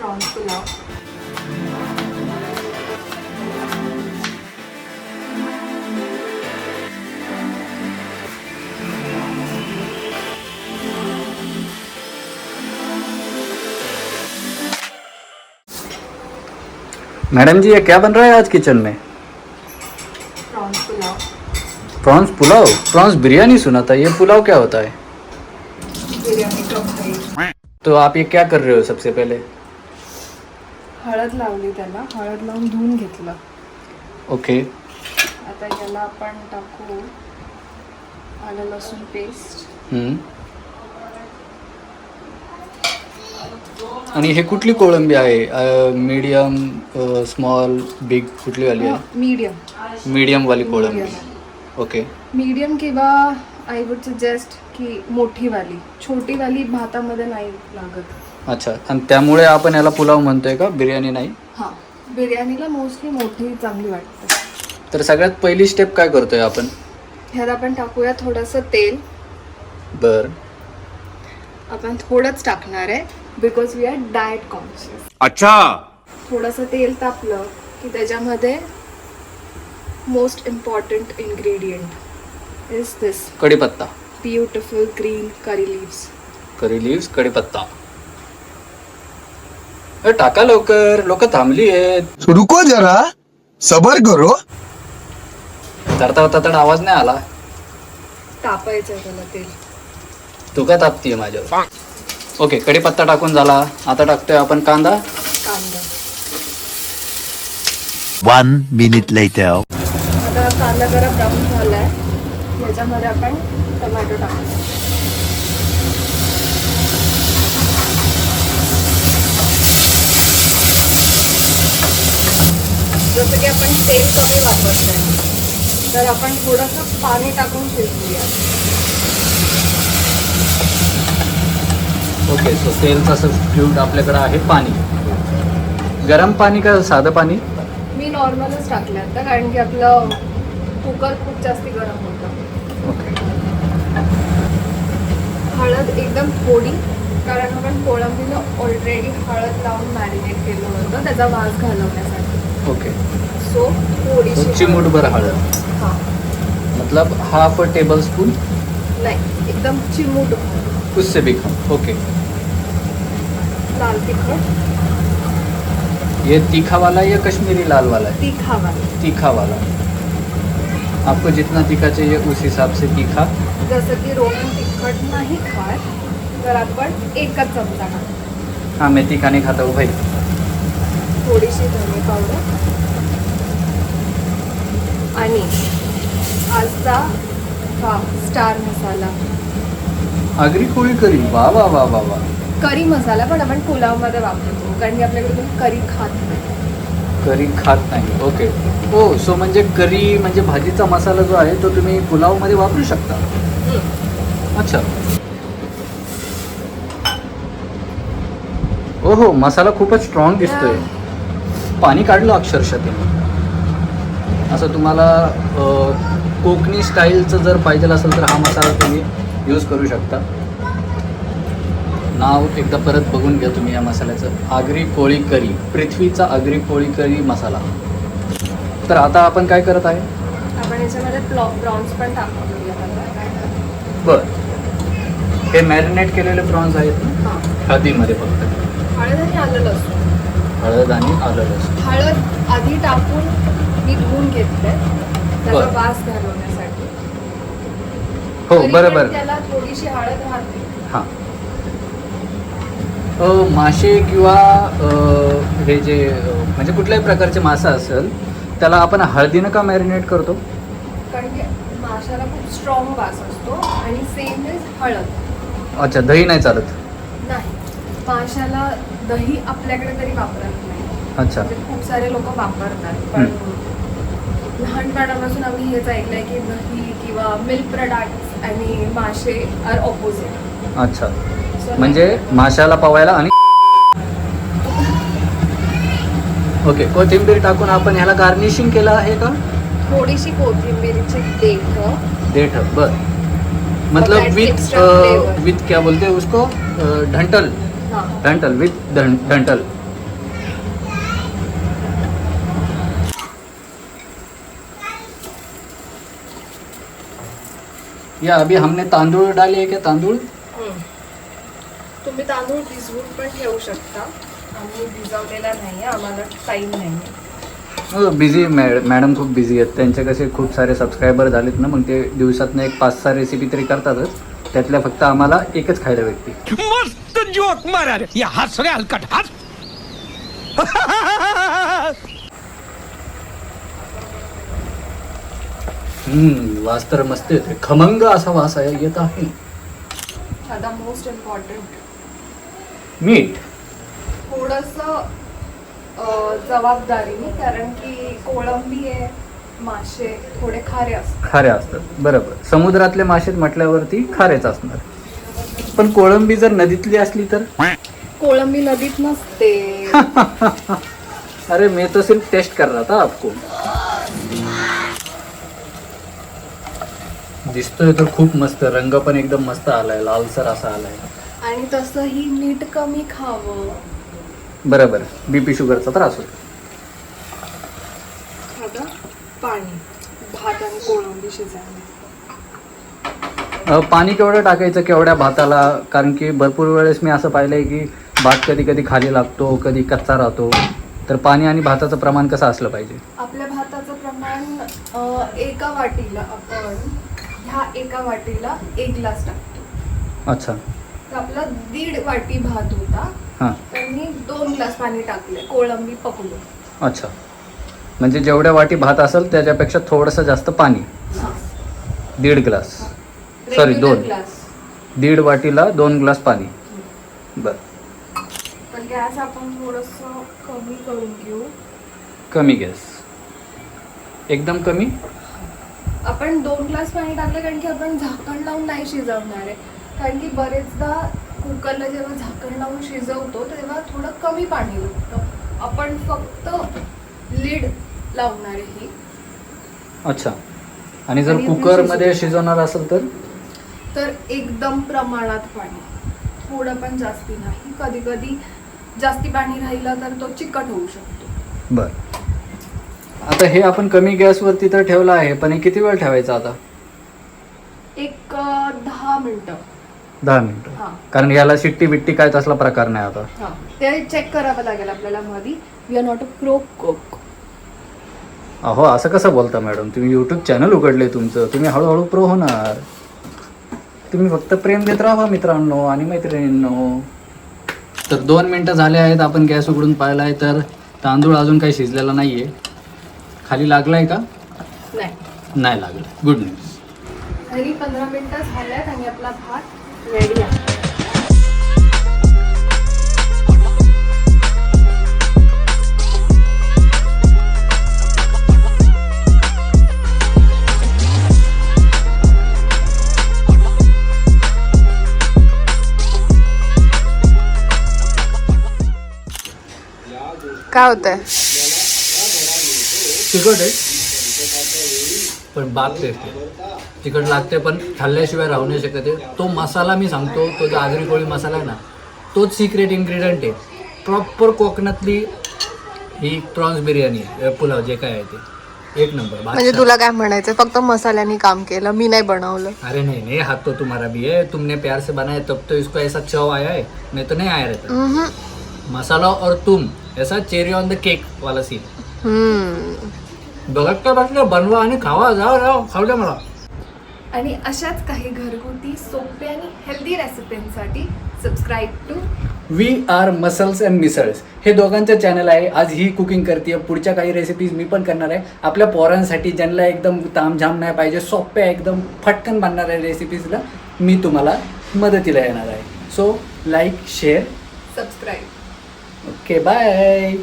Prawns pulao. Madam जी, ये क्या बन रहा है आज किचन में? Prawns pulao. Prawns pulao? Prawns biryani सुना था, ये पुलाव क्या होता है? बिर्याणी कप आहे. तो आप ये क्या कर रहे हो सबसे पहले? हळद लावली त्याला, हळद लावून धुवून घेतलं. ओके. आता याला आपण टाकू आलं लसूण पेस्ट. आणि हे कुठली कोळंबी आहे? मीडियम, स्मॉल, बिग कुठली वाली आहे? मीडियम. मीडियम वाली कोळंबी. ओके. मीडियम किंवा आय वुड सजेस्ट की मोठीवाली. छोटीवाली भातामध्ये नाही लागत. अच्छा, आणि त्यामुळे आपण याला पुलाव म्हणतोय का, बिर्याणी नाही? हां, बिर्याणीला मोस्टली मोठी चांगली वाटते. तर सगळ्यात पहिली स्टेप काय करतोय आपण? ह्यात आपण टाकूया थोडंसं तेल. बर. आपण थोडंच टाकणार आहे because we are diet conscious. अच्छा. थोडंसं तेल तापलं की त्याच्यामध्ये most important ingredient is this kadhipatta. Beautiful green curry leaves. Curry leaves, kadhipatta. टाका लवकर, लोक थांबली आहेत. रुको जरा, सबर करो. तरता होता तर आवाज नाही आला. तापायचं त्याला तेल. तू का तापतीये माझ्यावर? ओके, कढीपत्ता टाकून झाला. आता टाकतोय आपण कांदा. कांदा. 1 minute later. आता कांदा जरा ब्राऊन झालाय, याच्यामध्ये आपण टोमॅटो टाकू. जसं की आपण तेल कमी वापरतोय तर आपण थोडंसं पाणी टाकून शिजवूया. ओके, सो तेलचा सबस्टिट्यूट आपल्याकडे आहे पाणी. गरम पाणी का साधं पाणी? मी नॉर्मलच टाकलं आता, कारण की आपलं कुकर खूप जास्ती गरम होतं. ओके. हळद एकदम थोडी, कारण आपण कोळंबीनं ऑलरेडी हळद लावून मॅरिनेट केलं होतं त्याचा वास घालवण्यासाठी. ओके. सो थोडीशी चिमूटभर हळद, हां, मतलब हाफ अ टेबल स्पून? नाही, एकदम चिमूट. उससे भी कम. ओके. लाल तिखट. ये तीखा वाला है या कश्मीरी लाल वाला है? तीखा वाला. तीखा वाला. आपको जितना तीखा चाहिए उस हिसाब से तीखा. जसं की रोमन तिखट नाही खात तर आपण एकच चमचा टाकू. हाँ, मैं तीखा नहीं खाता हूँ भाई. थोडीशी धने पावडर आणि आजचा हा स्टार मसाला, आगरी कोळी करी. वा वा वा वा वा. करी मसाला, पण आपण पुलावमध्ये वापरतो कारण की आपल्याकडे कोणी करी खात नाही. करी खात नाही. ओके. हो, सो म्हणजे करी म्हणजे भाजीचा मसाला जो आहे तो तुम्ही पुलावमध्ये वापरू शकता. अच्छा. ओहो, मसाला खूपच स्ट्रॉंग दिसतोय. पाणी काढलं अक्षरशः ते. असं तुम्हाला कोकणी स्टाईलचं जर पाहिजे असेल तर हा मसाला तुम्ही यूज करू शकता. नाव एकदा परत बघून घ्या तुम्ही या मसाल्याचं. आगरी कोळी करी, पृथ्वीचा आगरी कोळी करी मसाला. तर आता आपण काय करत आहे? आपण याच्यामध्ये प्रॉन्स पण टाकूया. बर. हे मॅरिनेट केलेले प्रॉन्स आहेत ना, हां, हळदीमध्ये फक्त. हळद आणि आलं लसूण. हळद आणि आलं लसूण. हळद आधी टाकून मी धुवून घेतले त्याचा बरं. वास घालवण्यासाठी. हो, तरी बरोबर. पण त्याला थोडीशी हळद राहते. हां. मासे किंवा हे जे म्हणजे कुठल्याही प्रकारचे मासा असेल त्याला आपण हळदीनं का मॅरिनेट करतो? कारण की माशाला खूप स्ट्रॉंग वास असतो आणि सेम इज हळद. अच्छा, दही नाही चालत? नाही, माशाला दही आपल्याकडे तरी वापरत नाही. अच्छा. म्हणजे खूप सारे लोक वापरतात, पण लहानपणापासून आम्ही हेच ऐकलंय की दही किंवा मिल्क प्रोडक्ट्स आणि मासे आर ऑपोजिट. अच्छा, म्हणजे माशाला पवायला आणि ओके. कोथिंबीर टाकून आपण ह्याला गार्निशिंग केलं आहे का? थोडीशी कोथिंबीरची देठ. बर. मतलब That with extra flavor. With क्या बोलते हैं उसको, ढंटल. हां, ढंटल विथ ढंटल. या अभी हमने तांदूळ डाले क्या तांदूळ तुम्ही तांदूळ भिजवून पण ठेवू शकता. आम्ही भिजवलेला नाही, आम्हाला टाईम नाही. बिझी मॅडम खूप बिझी आहेत. त्यांचे कसे खूप सारे सबस्क्रायबर झालेत ना, मग ते दिवसातनं एक 5-6 रेसिपी तरी करतातच. त्यातल्या फक्त आम्हाला एकच खायला भेटते. मस्त जोक मारा रे या हस रे हलकट हस. वास तर मस्त येते. खमंग असा वास आहे येत आहे. आता मोस्ट इम्पॉर्टंट मीठ. थोडंसं जबाबदारीने, कारण की कोळंबी आहे, मासे थोडे खारे असतात. खाऱ्या असतात, बरोबर. समुद्रातले मासे म्हटल्यावरती खारेच असणार. पण कोळंबी जर नदीतली असली तर कोळंबी नदीत नसते. अरे मैं तो सिर्फ टेस्ट कर रहा था आपको. दिसतोय तर खूप मस्त. रंग पण एकदम मस्त आलाय, लालसर असा आलाय. आणि तसंही मीठ कमी खावं. बरोबर. बीपी शुगरचा त्रास होतो. आता पाणी, भात आणि कोळंबी शिजायला. पाणी केवढं टाकायचं केवढ्या भाताला? कारण की भरपूर वेळेस मी असं पाहिलंय की भात कधी कधी खाली लागतो, कधी कच्चा राहतो. तर पाणी आणि भाताचं प्रमाण कसं असलं पाहिजे? आपल्या भाताचं प्रमाण एका वाटीला आपण ह्या एका वाटीला 1 ग्लास टाकतो. अच्छा. तर आपला 1.5 वाटी भात होता, हां. तर मी 2 ग्लास पाणी टाकले कोळंबी पकडून. अच्छा. म्हणजे जेवढ्या वाटी भात असेल त्याच्यापेक्षा थोडंसं जास्त पाणी. 1.5 ग्लास. सॉरी 2. ग्लास. 1.5 वाटीला 2 ग्लास पाणी. बर. पण गॅस आपण थोडंसं कमी करून घेऊ. कमी गॅस. एकदम कमी. आपण 2 ग्लास पाणी टाकलं कारण की आपण झाकण लावून नाही शिजवणार आहे. कारण की बरेचदा कुकरला जेव्हा झाकण लावून शिजवतो तेव्हा थोडं कमी पाणी लागतं. आपण फक्त लीड लावणार आहे ही. अच्छा. आणि जर आणि कुकरमध्ये शिजवणार असेल तर एकदम प्रमाणात पाणी, थोडं पण जास्ती नाही. कधी कधी जास्ती पाणी राहिलं तर तो चिकट होऊ शकतो. बर. आता हे आपण कमी गॅसवरती तर ठेवलं आहे, पण हे किती वेळ ठेवायचं आता? एक 10 मिनिटं. 10 मिनिटं. हां कारण याला शिट्टी बिट्टी काय तसला प्रकार नाही आता. हां, ते चेक करावं लागेल आपल्याला मध्ये. We are not a pro cook. अहो असं कसं बोलता मॅडम? तुम्ही यूट्यूब चॅनल उघडले तुमचं, तुम्ही हळूहळू प्रो होणार. तुम्ही फक्त प्रेम देत राहा मित्रांनो आणि मैत्रिणींनो. तर 2 मिनटं झाले आहेत, आपण गॅस उघडून पाहिला आहे. तर तांदूळ अजून काही शिजलेला नाही आहे. खाली लागलाय का? नाही लागलं. Good news. तरी 15 मिनिटं झाल्यात आणि आपला भात रेडी आहे. काय होतंय? तिखट आहे पण बात टेस्ट आहे. तिखट लागते पण खाल्ल्याशिवाय राहू नाही शकत आहे. तो मसाला मी सांगतो, तो जो आगरी कोळी मसाला आहे ना, तोच सिक्रेट इन्ग्रेडियंट आहे. प्रॉपर कोकणातली ही प्रॉन्स बिर्याणी, पुलाव जे काय आहे ते एक नंबर. म्हणजे तुला काय म्हणायचं? फक्त मसाल्याने काम केलं, मी नाही बनवलं. अरे नहीं, हाथ तो तुम्हारा भी है. तुमने प्यार से बनाया तब तो इसको ऐसा चाव आया है, नहीं तो नहीं आया रहता. मसाला और तुम ऐसा चेरी ऑन द केक वाला सीन. बघत बनवा आणि खावा. जाओ खाऊ द्या मला. आणि अशाच काही घरगुती सोपे आणि हेल्दी रेसिपींसाठी subscribe to We Are Muscles and Misals. हे दोघांचं चॅनल आहे. आज ही कुकिंग करते, पुढच्या काही रेसिपीज मी पण करणार आहे आपल्या पोरांसाठी, ज्यांना एकदम तामझाम नाही पाहिजे, सोप्या एकदम फटकन बनणाऱ्या रेसिपीजला मी तुम्हाला मदतीला येणार आहे. So like, share, subscribe. Okay, bye.